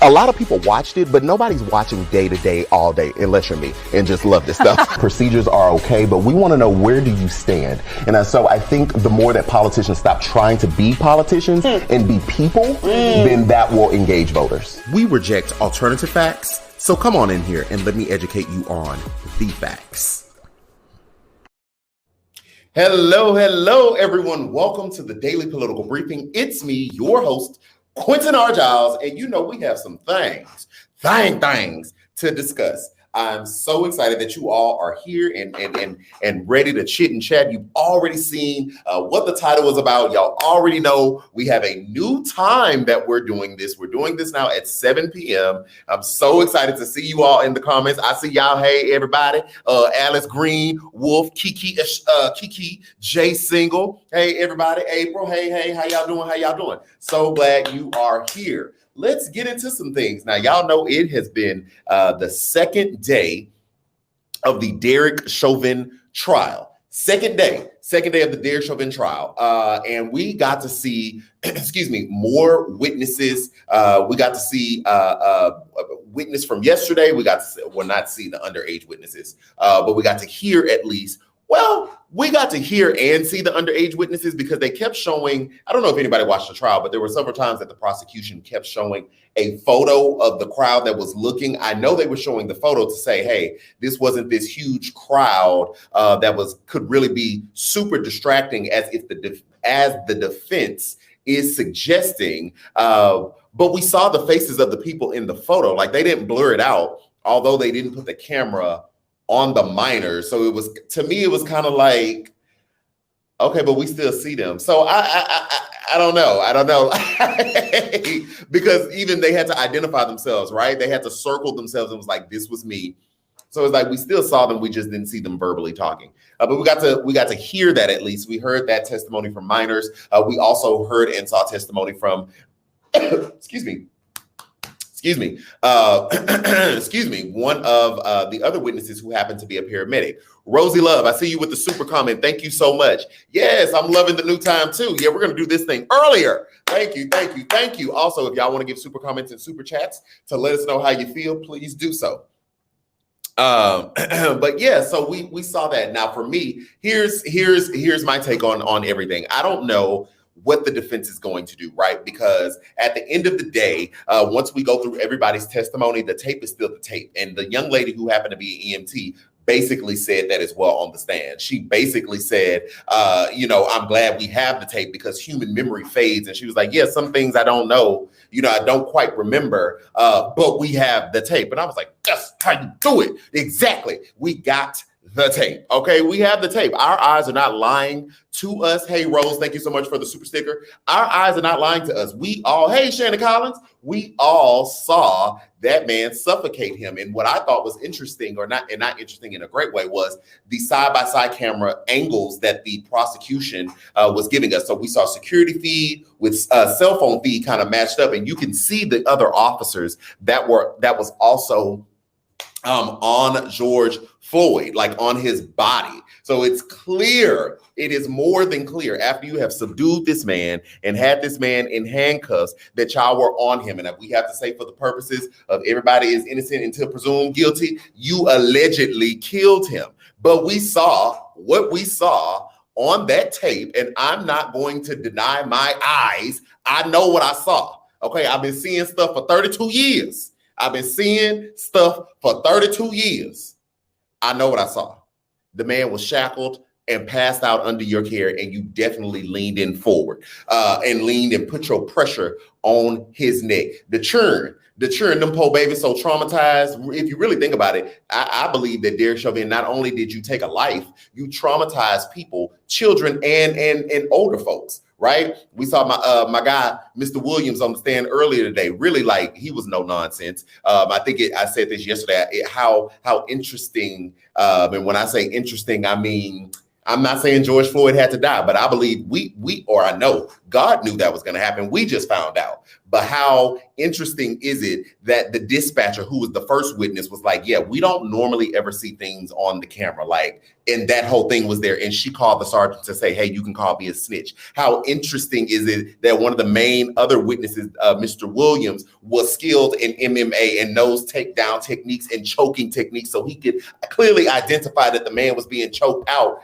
A lot of people watched it, but nobody's watching day to day, all day, unless you're me and just love this stuff. Procedures are okay, but we want to know, where do you stand? And so I think the more that politicians stop trying to be politicians and be people, then that will engage voters. We reject alternative facts, so come on in here and let me educate you on the facts. Hello, everyone. Welcome to the Daily Political Briefing. It's me, your host, Quentin R. Giles, and you know we have some things to discuss. I'm so excited that you all are here and ready to chit and chat. You've already seen what the title is about. Y'all already know we have a new time that we're doing this. We're doing this now at 7 p.m. I'm so excited to see you all in the comments. I see y'all. Hey, everybody. Alice Green, Wolf, Kiki, Jay Single. Hey, everybody. April. Hey. How y'all doing? So glad you are here. Let's get into some things. Now, y'all know it has been the second day of the Derek Chauvin Trial. Second day of the Derek Chauvin Trial. And we got to see, more witnesses. We got to see a witness from yesterday. We got to see, well, not see the underage witnesses, but we got to hear at least. Well, we got to hear and see the underage witnesses because they kept showing, I don't know if anybody watched the trial, but there were several times that the prosecution kept showing a photo of the crowd that was looking. I know they were showing the photo to say, hey, this wasn't this huge crowd that could really be super distracting as the defense is suggesting. But we saw the faces of the people in the photo. Like, they didn't blur it out, although they didn't put the camera on the minors. So it was, to me, it was kind of like, okay, but we still see them. So I don't know. Because even they had to identify themselves, right? They had to circle themselves and was like, this was me. So it's like, we still saw them. We just didn't see them verbally talking. But we got to hear that at least. We heard that testimony from minors. We also heard and saw testimony from, one of the other witnesses who happened to be a paramedic. Rosie Love, I see you with the super comment. Thank you so much. Yes, I'm loving the new time too. Yeah, we're going to do this thing earlier. Thank you. Also, if y'all want to give super comments and super chats to let us know how you feel, please do so. But yeah, so we saw that. Now for me, here's my take on everything. I don't know what the defense is going to do, right? Because at the end of the day, once we go through everybody's testimony, the tape is still the tape. And the young lady who happened to be an EMT basically said that as well on the stand. She basically said, I'm glad we have the tape because human memory fades. And she was like, yeah, some things I don't know, I don't quite remember, but we have the tape. And I was like, that's how you do it. Exactly. We got the tape. Okay, we have the tape. Our eyes are not lying to us. Hey, Rose, thank you so much for the super sticker. Our eyes are not lying to us. We all, hey, Shannon Collins, we all saw that man suffocate him. And what I thought was interesting, or not, and not interesting in a great way, was the side-by-side camera angles that the prosecution was giving us. So we saw security feed with cell phone feed kind of matched up, and you can see the other officers that was also on George Floyd, like on his body. So it's clear, it is more than clear, after you have subdued this man and had this man in handcuffs, that y'all were on him. And we have to say, for the purposes of everybody is innocent until presumed guilty, you allegedly killed him. But we saw what we saw on that tape, and I'm not going to deny my eyes. I know what I saw. Okay, I've been seeing stuff for 32 years. I've been seeing stuff for 32 years. I know what I saw. The man was shackled and passed out under your care, and you definitely leaned in forward and leaned and put your pressure on his neck. The churn, them poor babies so traumatized. If you really think about it, I believe that Derek Chauvin, not only did you take a life, you traumatized people, children and older folks. Right? We saw my guy, Mr. Williams, on the stand earlier today. Really, like, he was no nonsense. I said this yesterday. How interesting. And when I say interesting, I mean, I'm not saying George Floyd had to die, but I believe I know God knew that was going to happen. We just found out. But how interesting is it that the dispatcher, who was the first witness, was like, yeah, we don't normally ever see things on the camera. Like, and that whole thing was there. And she called the sergeant to say, hey, you can call me a snitch. How interesting is it that one of the main other witnesses, Mr. Williams, was skilled in MMA and knows takedown techniques and choking techniques. So he could clearly identify that the man was being choked out.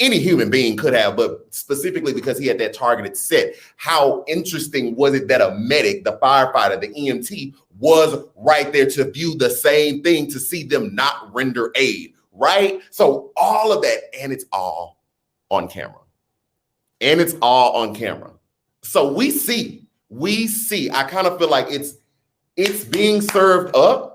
Any human being could have, but specifically because he had that targeted set. How interesting was it that a medic, the firefighter, the EMT, was right there to view the same thing, to see them not render aid, right? So all of that, and it's all on camera. And it's all on camera. So we see, I kind of feel like it's being served up.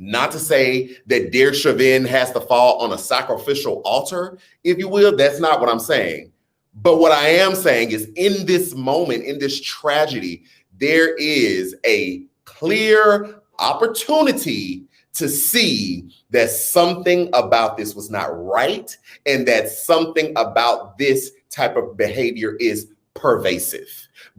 Not to say that Derek Chauvin has to fall on a sacrificial altar, if you will. That's not what I'm saying. But what I am saying is, in this moment, in this tragedy, there is a clear opportunity to see that something about this was not right, and that something about this type of behavior is pervasive.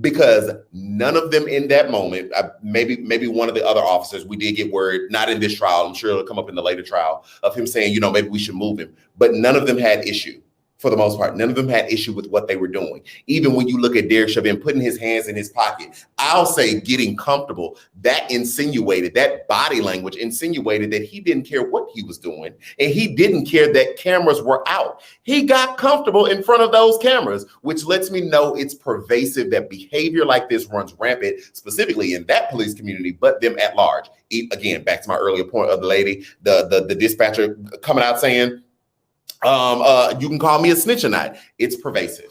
Because none of them in that moment, maybe one of the other officers, we did get word, not in this trial, I'm sure it'll come up in the later trial, of him saying, maybe we should move him. But none of them had issue. For the most part, none of them had issue with what they were doing. Even when you look at Derek Chauvin putting his hands in his pocket, I'll say getting comfortable, that body language insinuated that he didn't care what he was doing, and he didn't care that cameras were out. He got comfortable in front of those cameras, which lets me know it's pervasive, that behavior like this runs rampant, specifically in that police community, but them at large. Again, back to my earlier point of the lady, the dispatcher coming out saying, you can call me a snitch or not. It's pervasive.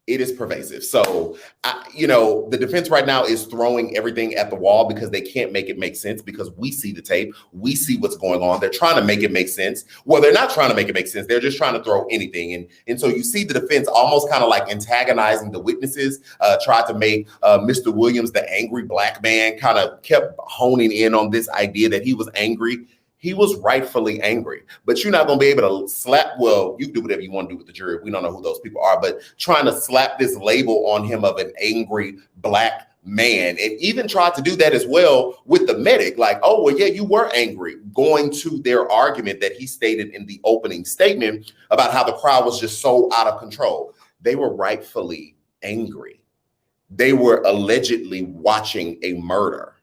It is pervasive. So, the defense right now is throwing everything at the wall because they can't make it make sense, because we see the tape. We see what's going on. They're trying to make it make sense. Well, they're not trying to make it make sense. They're just trying to throw anything. And so you see the defense almost kind of like antagonizing the witnesses, tried to make Mr. Williams, the angry black man, kind of kept honing in on this idea that he was angry. He was rightfully angry, but you're not going to be able to slap. Well, you do whatever you want to do with the jury. We don't know who those people are, but trying to slap this label on him of an angry black man, and even tried to do that as well with the medic. Like, oh, well, yeah, you were angry, going to their argument that he stated in the opening statement about how the crowd was just so out of control. They were rightfully angry. They were allegedly watching a murder.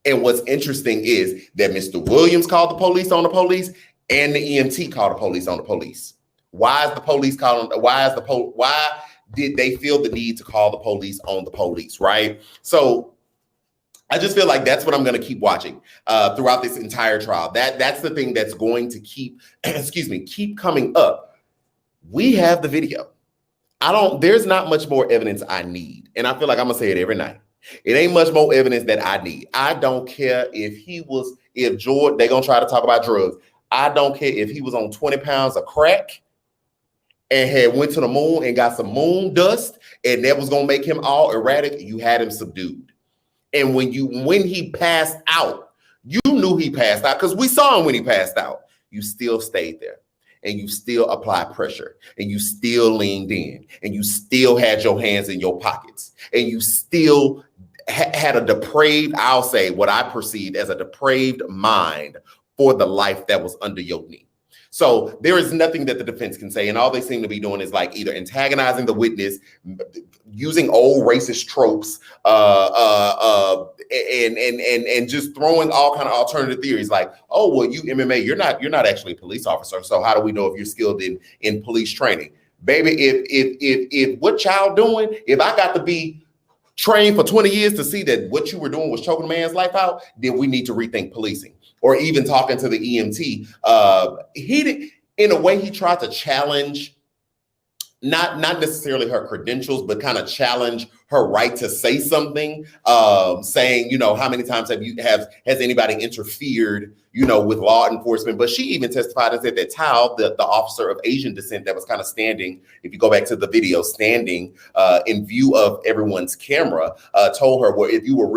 And what's interesting is that Mr. Williams called the police on the police, and the EMT called the police on the police. Why is the police calling? Why did they feel the need to call the police on the police? Right. So I just feel like that's what I'm going to keep watching throughout this entire trial. That's the thing that's going to keep, keep coming up. We have the video. There's not much more evidence I need. And I feel like I'm going to say it every night. It ain't much more evidence that I need. I don't care if George, they're going to try to talk about drugs. I don't care if he was on 20 pounds of crack and had went to the moon and got some moon dust and that was going to make him all erratic. You had him subdued. And when he passed out, you knew he passed out because we saw him when he passed out. You still stayed there and you still applied pressure and you still leaned in and you still had your hands in your pockets and you still had a depraved, I'll say what I perceived as a depraved mind for the life that was under your knee. So there is nothing that the defense can say. And all they seem to be doing is like either antagonizing the witness, using old racist tropes, and just throwing all kind of alternative theories like, oh, well, you MMA, you're not actually a police officer. So how do we know if you're skilled in police training? Baby, if what y'all doing, if I got to be trained for 20 years to see that what you were doing was choking a man's life out, then we need to rethink policing. Or even talking to the EMT, in a way, he tried to challenge, not necessarily her credentials, but kind of challenge her right to say something, saying, how many times has anybody interfered, with law enforcement? But she even testified and said that Tao, the officer of Asian descent that was kind of standing, if you go back to the video, standing in view of everyone's camera, told her, well, if you were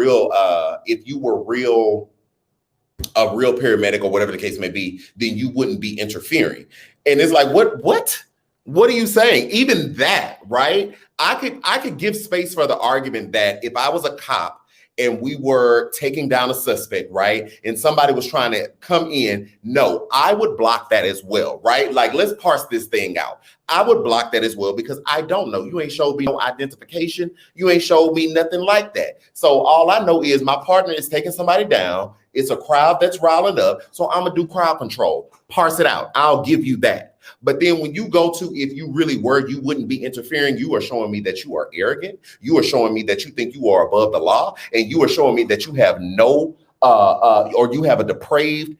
a real paramedic or whatever the case may be, then you wouldn't be interfering. And it's like, what are you saying? Even that, right? I could give space for the argument that if I was a cop and we were taking down a suspect, right? And somebody was trying to come in, no, I would block that as well, right? Like, let's parse this thing out. I would block that as well because I don't know. You ain't showed me no identification. You ain't showed me nothing like that. So all I know is my partner is taking somebody down. It's a crowd that's riling up. So I'm going to do crowd control. Parse it out. I'll give you that. But then when you go to, if you really were, you wouldn't be interfering. You are showing me that you are arrogant. You are showing me that you think you are above the law. And you are showing me that you have or you have a depraved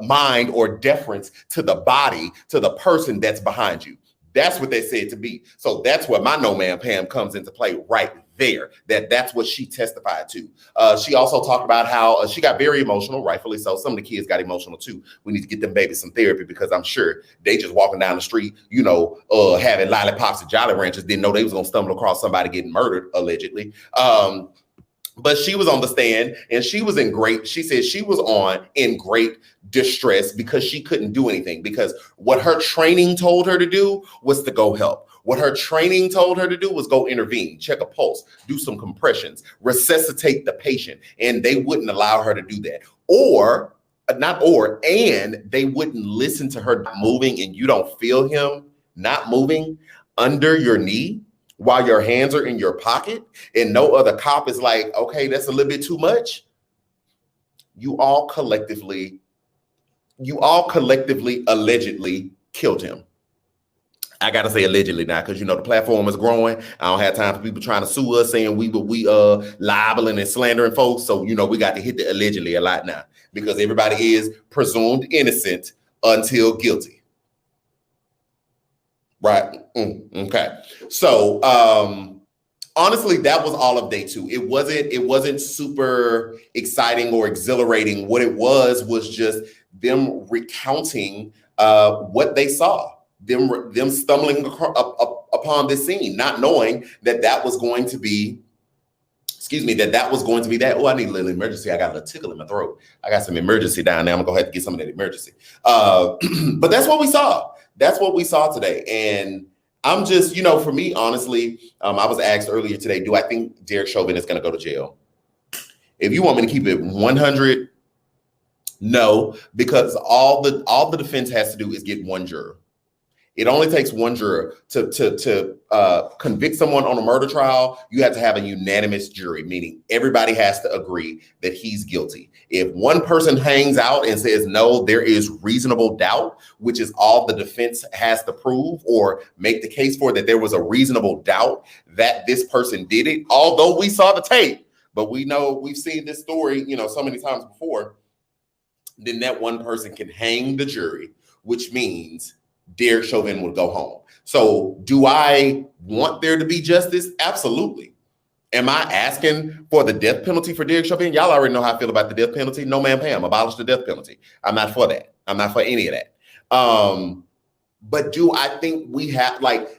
mind or deference to the body, to the person that's behind you. That's what they said to be. So that's where my no man Pam comes into play right there. That's what she testified to. She also talked about how she got very emotional, rightfully so. Some of the kids got emotional too. We need to get them babies some therapy because I'm sure they just walking down the street, having lollipops and Jolly Ranchers, didn't know they was gonna stumble across somebody getting murdered allegedly. But she was on the stand and she said she was in great distress because she couldn't do anything because what her training told her to do was to go help. What her training told her to do was go intervene, check a pulse, do some compressions, resuscitate the patient. And they wouldn't allow her to do that. And they wouldn't listen to her not moving and you don't feel him not moving under your knee while your hands are in your pocket and no other cop is like, okay, that's a little bit too much. You all collectively allegedly killed him. I got to say allegedly now because, the platform is growing. I don't have time for people trying to sue us saying we libeling and slandering folks. So, we got to hit the allegedly a lot now because everybody is presumed innocent until guilty. Right. Okay. So, honestly, that was all of day 2. It wasn't super exciting or exhilarating. What it was just them recounting what they saw, them stumbling upon this scene, not knowing that was going to be, that. Oh, I need a little emergency. I got a little tickle in my throat. I got some emergency down there. I'm going to go ahead and get some of that emergency. But that's what we saw. That's what we saw today. And I'm just, for me, honestly, I was asked earlier today, do I think Derek Chauvin is going to go to jail? If you want me to keep it 100, no, because all the defense has to do is get one juror. It only takes one juror to convict someone on a murder trial. You have to have a unanimous jury, meaning everybody has to agree that he's guilty. If one person hangs out and says, no, there is reasonable doubt, which is all the defense has to prove or make the case for, that there was a reasonable doubt that this person did it. Although we saw the tape, But we know we've seen this story, so many times before. Then that one person can hang the jury, which means Derek Chauvin would go home. So do I want there to be justice? Absolutely. Am I asking for the death penalty for Derek Chauvin? Y'all already know how I feel about the death penalty. No, ma'am, Pam. Abolish the death penalty. I'm not for that. I'm not for any of that. But do I think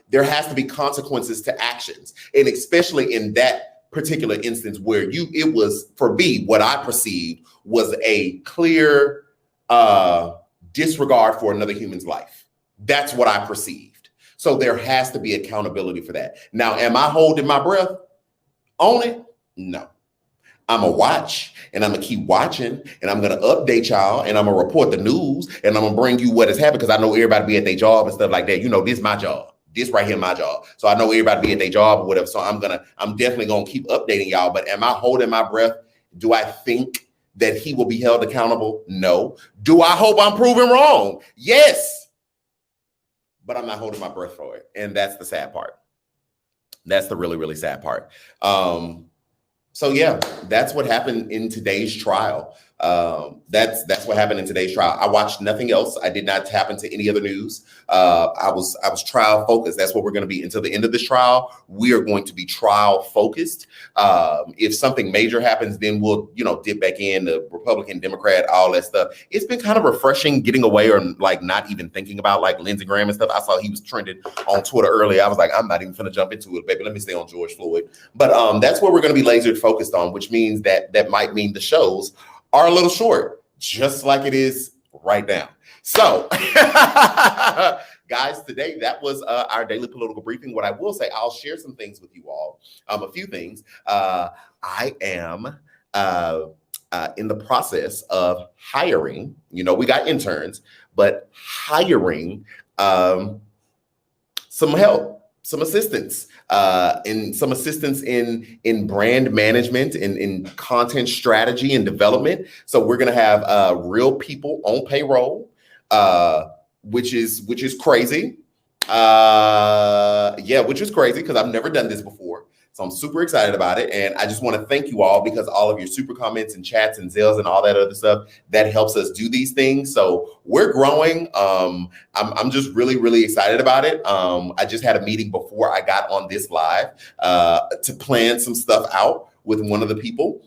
there has to be consequences to actions? And especially in that particular instance where it was, for me, what I perceived was a clear disregard for another human's life. That's what I perceived. So there has to be accountability for that. Now, am I holding my breath on it? No. I'm going to watch, and I'm going to keep watching, and I'm going to update y'all, and I'm going to report the news, and I'm going to bring you what has happened, because I know everybody be at their job and stuff like that. This is my job. This right here, my job. So I know everybody be at their job or whatever. So I'm definitely going to keep updating y'all. But am I holding my breath? Do I think that he will be held accountable? No. Do I hope I'm proven wrong? Yes. But I'm not holding my breath for it. And that's the sad part. That's the really, really sad part. So yeah, that's what happened in today's trial. That's what happened in today's trial. I watched nothing else. I did not tap into any other news. I was trial focused. That's what we're going to be until the end of this trial. We are going to be trial focused. If something major happens, then we'll dip back in the Republican, Democrat, all that stuff. It's been kind of refreshing getting away or not even thinking about Lindsey Graham and stuff. I saw he was trending on Twitter earlier. I was like, I'm not even going to jump into it, baby. Let me stay on George Floyd. But that's what we're going to be laser focused on, which means that might mean the shows are a little short, just like it is right now. So, guys, today that was our daily political briefing. What I will say, I'll share some things with you all. A few things. I am in the process of hiring. We got interns, but hiring some help. Some assistance in brand management, in content strategy and development. So we're going to have real people on payroll, which is crazy. Which is crazy because I've never done this before. So I'm super excited about it. And I just want to thank you all, because all of your super comments and chats and Zelles and all that other stuff, that helps us do these things. So we're growing. I'm just really, really excited about it. I just had a meeting before I got on this live to plan some stuff out with one of the people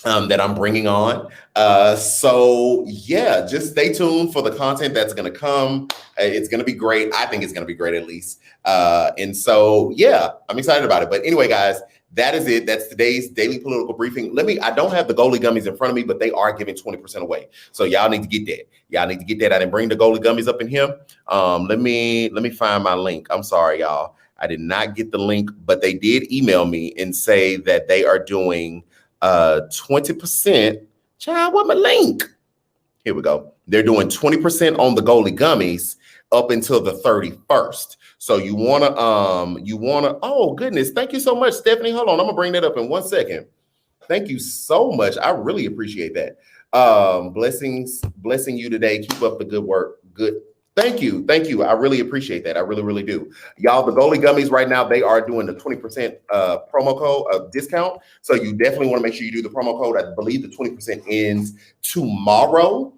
that I'm bringing on. So yeah, just stay tuned for the content that's going to come. It's going to be great. I think it's going to be great, at least. And so, yeah, I'm excited about it. But anyway, guys, that is it. That's today's daily political briefing. I don't have the goalie gummies in front of me, but they are giving 20% away. So y'all need to get that. Y'all need to get that. I didn't bring the goalie gummies up in here. Let me find my link. I'm sorry, y'all. I did not get the link, but they did email me and say that they are doing 20%. Child, what my link? Here we go. They're doing 20% on the goalie gummies up until the 31st. So you wanna, oh goodness, thank you so much, Stephanie. Hold on, I'm gonna bring that up in 1 second. Thank you so much. I really appreciate that. Blessing you today. Keep up the good work. Good. Thank you. I really appreciate that. I really, really do. Y'all, the goalie gummies right now, they are doing the 20% promo code discount. So you definitely want to make sure you do the promo code. I believe the 20% ends tomorrow.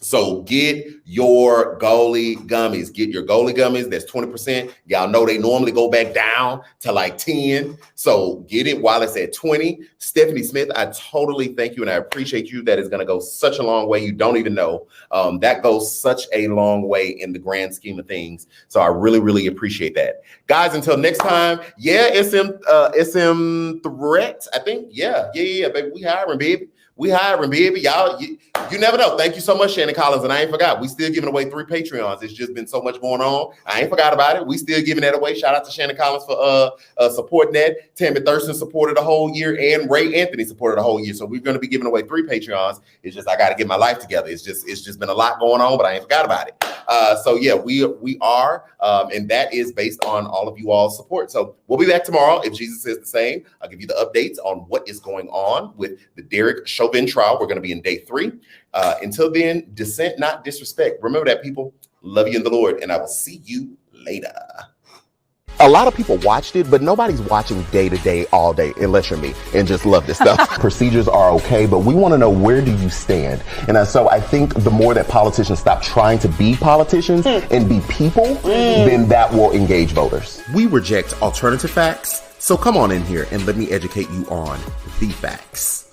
So get your goalie gummies. Get your goalie gummies. That's 20%. Y'all know they normally go back down to like 10. So get it while it's at 20. Stephanie Smith, I totally thank you and I appreciate you. That is going to go such a long way. You don't even know. That goes such a long way in the grand scheme of things. So I really, really appreciate that. Guys, until next time. Yeah, SM Threat, I think. Yeah, baby. We hiring, baby. Y'all, you never know. Thank you so much, Shannon Collins. And I ain't forgot, we still giving away 3 Patreons. It's just been so much going on. I ain't forgot about it. We still giving that away. Shout out to Shannon Collins for supporting that. Tammy Thurston supported the whole year, and Ray Anthony supported the whole year. So we're going to be giving away 3 Patreons. It's just I got to get my life together. It's just been a lot going on, but I ain't forgot about it. So yeah, we are, and that is based on all of you all's support. So we'll be back tomorrow if Jesus says the same. I'll give you the updates on what is going on with the Derek Chauvin trial. We're going to be in day 3. Until then, dissent, not disrespect. Remember that, people. Love you in the Lord, and I will see you later. A lot of people watched it, but nobody's watching day to day, all day, unless you're me and just love this stuff. Procedures are okay, but we want to know, where do you stand? And so I think the more that politicians stop trying to be politicians and be people, then that will engage voters. We reject alternative facts, so come on in here and let me educate you on the facts.